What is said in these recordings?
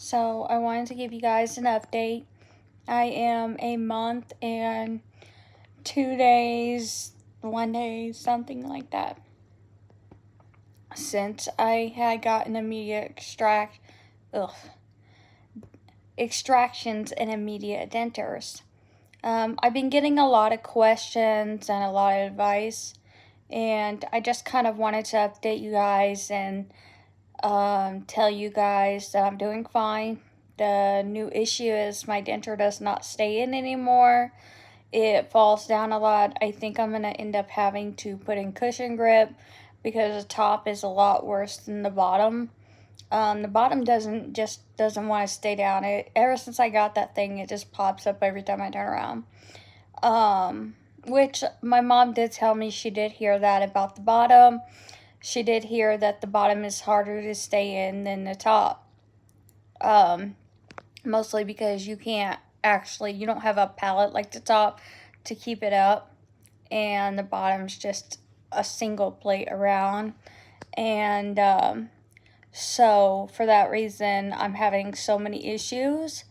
So I wanted to give you guys an update. I am a month and 2 days, 1 day, something like that, since I had gotten extractions and immediate dentures. I've been getting a lot of questions and a lot of advice, and I just kind of wanted to update you guys and tell you guys that I'm doing fine. The new issue is my denture does not stay in anymore. It falls down a lot. I think I'm going to end up having to put in cushion grip because the top is a lot worse than the bottom. The bottom doesn't want to stay down. Ever since I got that thing, it just pops up every time I turn around. Which my mom did tell me she did hear that about the bottom. She did hear that the bottom is harder to stay in than the top. Mostly because you don't have a pallet like the top to keep it up. And the bottom's just a single plate around. And so for that reason, I'm having so many issues.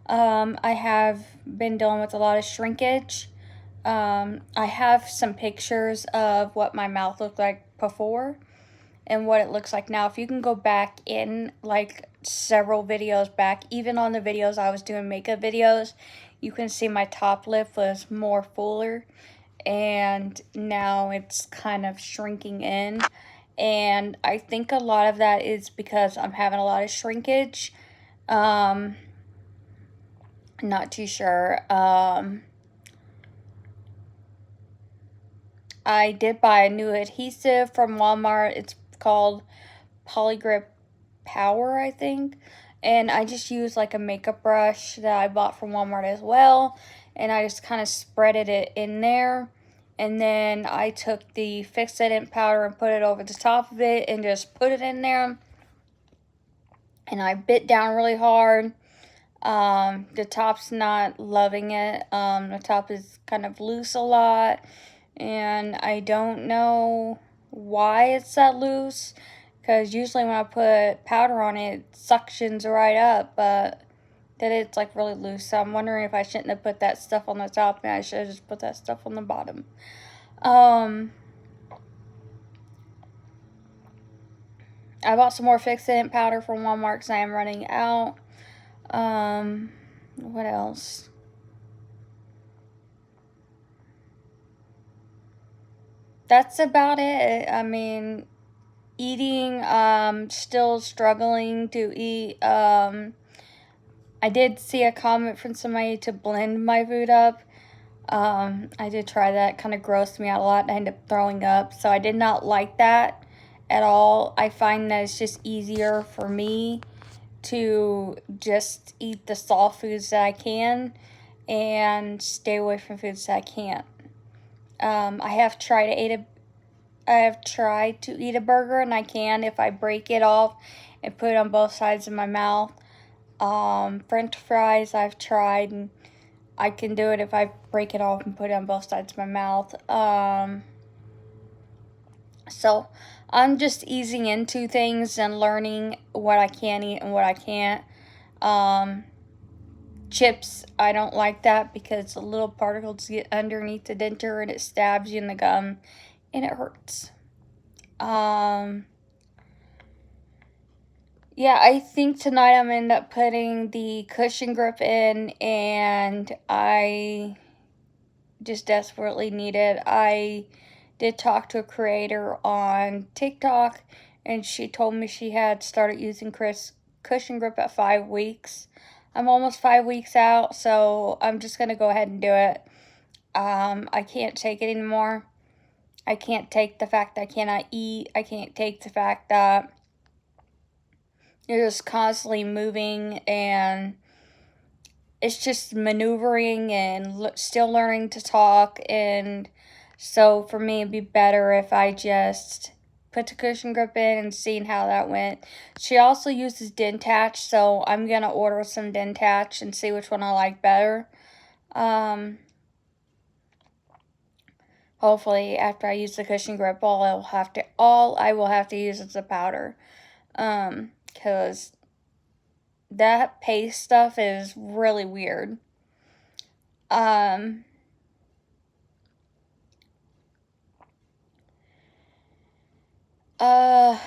I have been dealing with a lot of shrinkage. I have some pictures of what my mouth looked like before and what it looks like now. If you can go back in like several videos back, even on the videos I was doing makeup videos, you can see my top lip was more fuller, and now it's kind of shrinking in. And I think a lot of that is because I'm having a lot of shrinkage. Not too sure. I did buy a new adhesive from Walmart. It's called Polygrip Power, I think. And I just used like a makeup brush that I bought from Walmart as well. And I just kind of spreaded it in there. And then I took the fixative powder and put it over the top of it and just put it in there. And I bit down really hard. The top's not loving it. The top is kind of loose a lot. And I don't know why it's that loose, because usually when I put powder on it, it suctions right up, but that it's like really loose. So I'm wondering if I shouldn't have put that stuff on the top, and I should have just put that stuff on the bottom. I bought some more fixative powder from Walmart because I am running out. What else? That's about it. I mean, eating, still struggling to eat. I did see a comment from somebody to blend my food up. I did try that. Kind of grossed me out a lot, and I ended up throwing up. So I did not like that at all. I find that it's just easier for me to just eat the soft foods that I can and stay away from foods that I can't. I have tried to eat a burger, and I can if I break it off and put it on both sides of my mouth. French fries I've tried, and I can do it if I break it off and put it on both sides of my mouth. So I'm just easing into things and learning what I can eat and what I can't. Chips, I don't like that because the little particles get underneath the denture and it stabs you in the gum and it hurts. Yeah, I think tonight I'm going to end up putting the cushion grip in, and I just desperately need it. I did talk to a creator on TikTok, and she told me she had started using cushion grip at 5 weeks. I'm almost 5 weeks out, so I'm just going to go ahead and do it. I can't take it anymore. I can't take the fact that I cannot eat. I can't take the fact that you're just constantly moving, and it's just maneuvering and still learning to talk. And so for me, it'd be better if I just put the cushion grip in and seeing how that went. She also uses Denture, so I'm going to order some Denture and see which one I like better. Hopefully, after I use the cushion grip, all I will have to use is the powder. Because that paste stuff is really weird.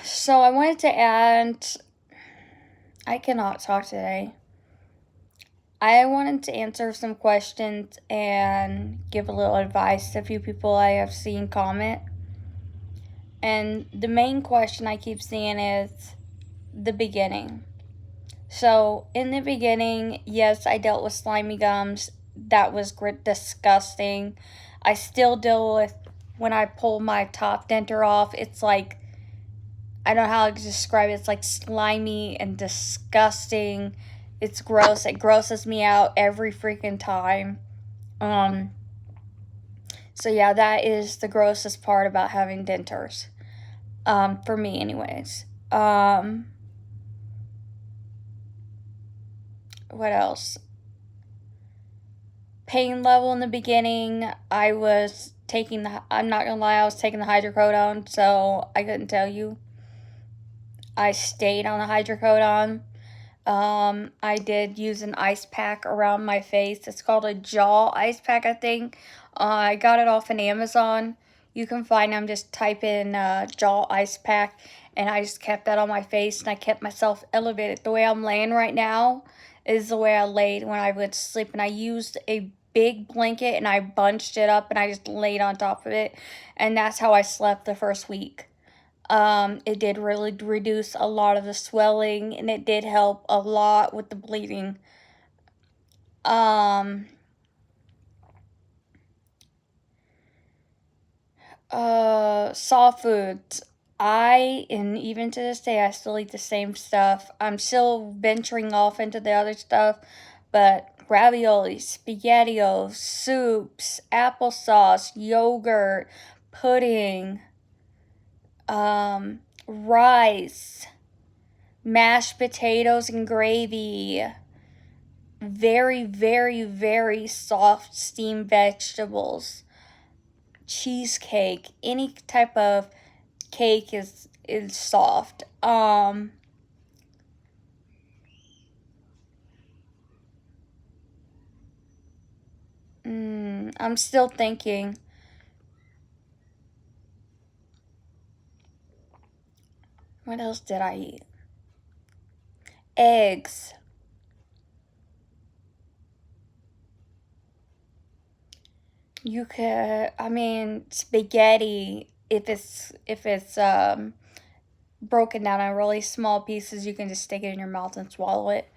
So I wanted to add, I cannot talk today. I wanted to answer some questions and give a little advice to a few people I have seen comment. And the main question I keep seeing is the beginning. So, in the beginning, yes, I dealt with slimy gums. That was disgusting. I still deal with when I pull my top denture off. It's like, I don't know how to describe it. It's like slimy and disgusting. It's gross. It grosses me out every freaking time. So yeah, that is the grossest part about having dentures. For me anyways. What else? Pain level in the beginning, I'm not gonna lie, I was taking the hydrocodone, so I couldn't tell you. I stayed on the hydrocodone. I did use an ice pack around my face. It's called a jaw ice pack, I think. I got it off of Amazon. You can find them, just type in jaw ice pack, and I just kept that on my face, and I kept myself elevated. The way I'm laying right now is the way I laid when I went to sleep, and I used a big blanket, and I bunched it up, and I just laid on top of it, and that's how I slept the first week. It did really reduce a lot of the swelling, and it did help a lot with the bleeding. Soft foods. And even to this day, I still eat the same stuff. I'm still venturing off into the other stuff, but ravioli, spaghettios, soups, applesauce, yogurt, pudding, rice, mashed potatoes and gravy, very, very, very soft steamed vegetables, cheesecake, any type of cake is soft. I'm still thinking. What else did I eat? Eggs. You could, I mean, spaghetti. If it's broken down in really small pieces, you can just stick it in your mouth and swallow it.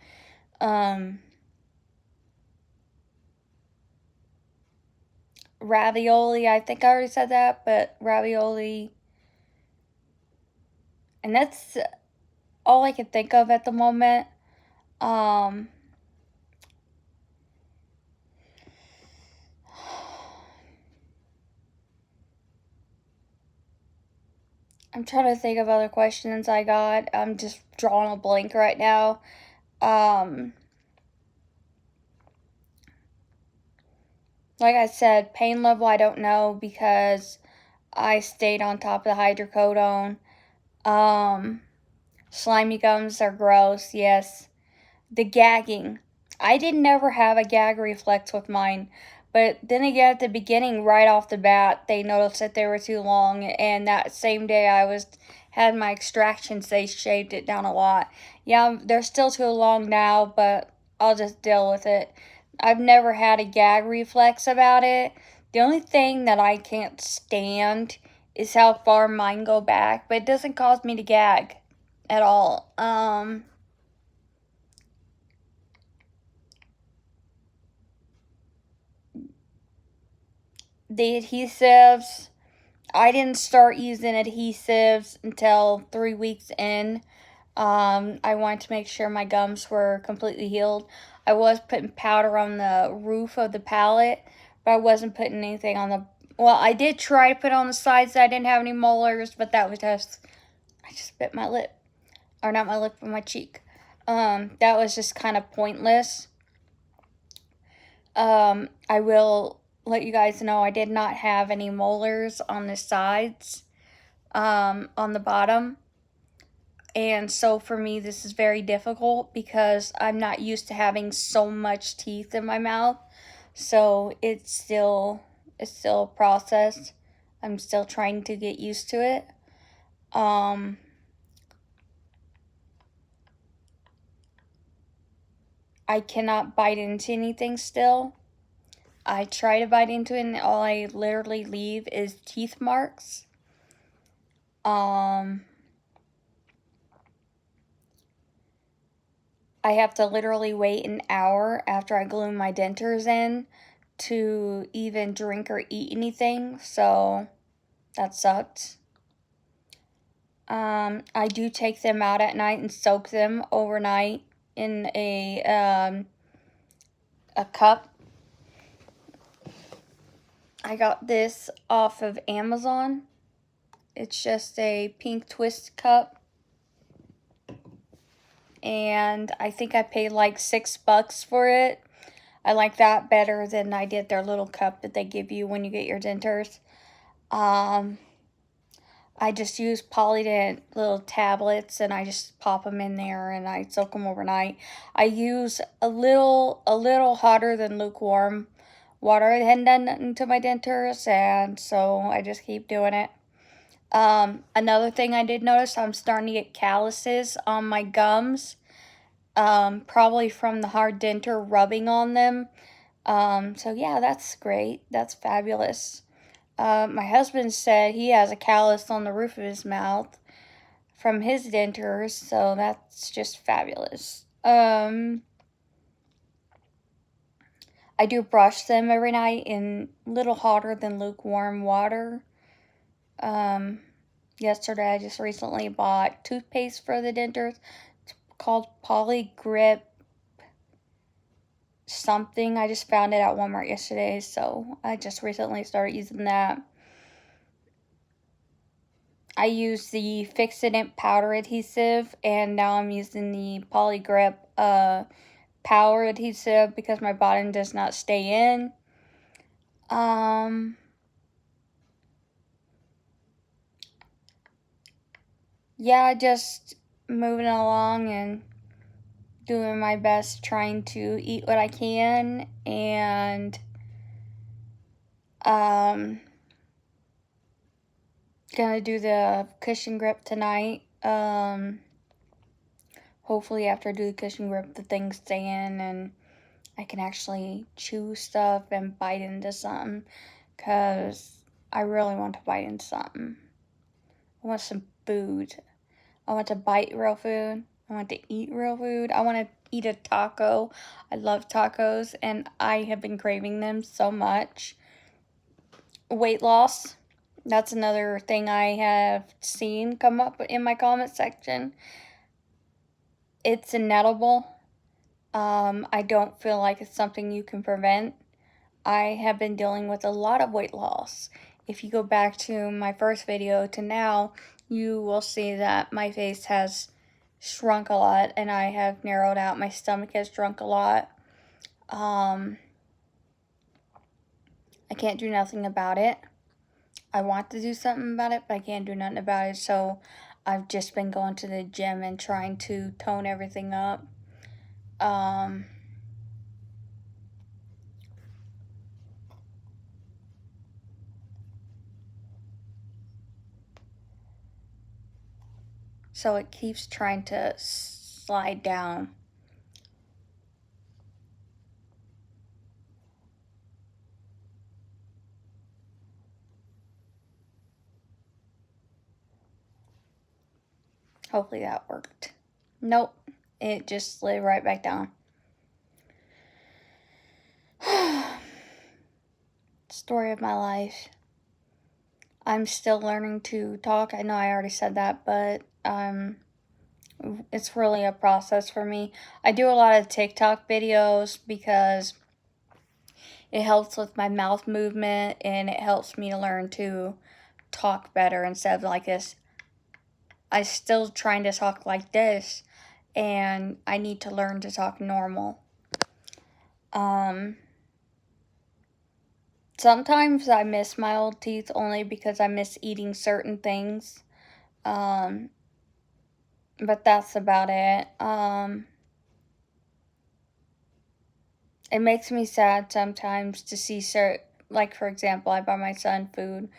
Ravioli. I think I already said that, but ravioli. And that's all I can think of at the moment. I'm trying to think of other questions I got. I'm just drawing a blank right now. Like I said, pain level I don't know because I stayed on top of the hydrocodone. Slimy gums are gross, yes. The gagging. I didn't ever have a gag reflex with mine. But then again, at the beginning, right off the bat, they noticed that they were too long. And that same day had my extractions, they shaved it down a lot. Yeah, they're still too long now, but I'll just deal with it. I've never had a gag reflex about it. The only thing that I can't stand is how far mine go back, but it doesn't cause me to gag at all. The adhesives, I didn't start using adhesives until 3 weeks in. I wanted to make sure my gums were completely healed. I was putting powder on the roof of the palate, but I wasn't putting anything on the... Well, I did try to put on the sides that I didn't have any molars, but that was just... I just bit my lip. Or not my lip, but my cheek. That was just kind of pointless. I will let you guys know I did not have any molars on the sides, on the bottom. And so for me, this is very difficult because I'm not used to having so much teeth in my mouth. So it's still a process. I'm still trying to get used to it. I cannot bite into anything still. I try to bite into it and all I literally leave is teeth marks. I have to literally wait an hour after I glue my dentures in to even drink or eat anything, so that sucked. I do take them out at night and soak them overnight in a cup. I got this off of Amazon. It's just a pink twist cup. And I think I paid like $6 for it. I like that better than I did their little cup that they give you when you get your dentures. I just use Polydent little tablets and I just pop them in there and I soak them overnight. I use a little hotter than lukewarm water. I hadn't done nothing to my dentures, and so I just keep doing it. Another thing I did notice, I'm starting to get calluses on my gums. Probably from the hard denture rubbing on them. So yeah, that's great. That's fabulous. My husband said he has a callus on the roof of his mouth from his dentures, so that's just fabulous. I do brush them every night in a little hotter than lukewarm water. Yesterday I just recently bought toothpaste for the dentures. It's called Polygrip something. I just found it at Walmart yesterday, so I just recently started using that. I use the Fix-It powder adhesive, and now I'm using the Polygrip power adhesive because my bottom does not stay in. Yeah, just moving along and doing my best, trying to eat what I can, and gonna do the cushion grip tonight. Hopefully after I do the cushion grip, the things stay in and I can actually chew stuff and bite into something, because I really want to bite into something. I want some food. I want to bite real food. I want to eat real food. I want to eat a taco. I love tacos, and I have been craving them so much. Weight loss. That's another thing I have seen come up in my comment section. It's inedible. I don't feel like it's something you can prevent. I have been dealing with a lot of weight loss. If you go back to my first video to now, you will see that my face has shrunk a lot and I have narrowed out. My stomach has shrunk a lot. I can't do nothing about it. I want to do something about it, but I can't do nothing about it. So I've just been going to the gym and trying to tone everything up. So it keeps trying to slide down. Hopefully that worked. Nope, it just slid right back down. Story of my life. I'm still learning to talk. I know I already said that, but it's really a process for me. I do a lot of TikTok videos because it helps with my mouth movement and it helps me to learn to talk better instead of like this. I'm still trying to talk like this, and I need to learn to talk normal. Sometimes I miss my old teeth only because I miss eating certain things. But that's about it. It makes me sad sometimes to see certain, like for example, I buy my son food.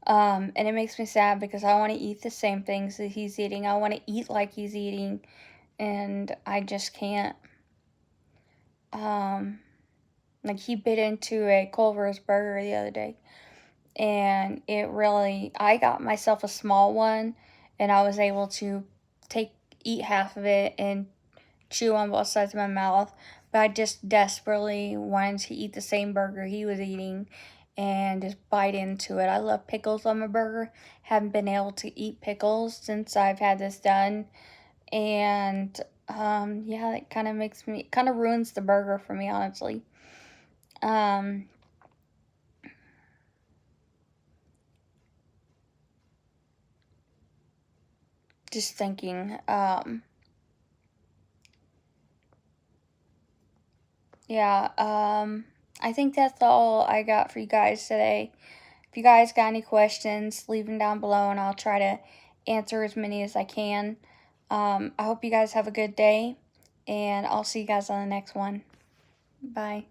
And it makes me sad because I want to eat the same things that he's eating. I want to eat like he's eating, and I just can't. Um, like he bit into a Culver's burger the other day, and it really, I got myself a small one, and I was able to eat half of it and chew on both sides of my mouth, but I just desperately wanted to eat the same burger he was eating and just bite into it. I love pickles on my burger. Haven't been able to eat pickles since I've had this done, and yeah, it kind of kind of ruins the burger for me, honestly. Um, just thinking. Yeah. I think that's all I got for you guys today. If you guys got any questions, leave them down below and I'll try to answer as many as I can. I hope you guys have a good day, and I'll see you guys on the next one. Bye.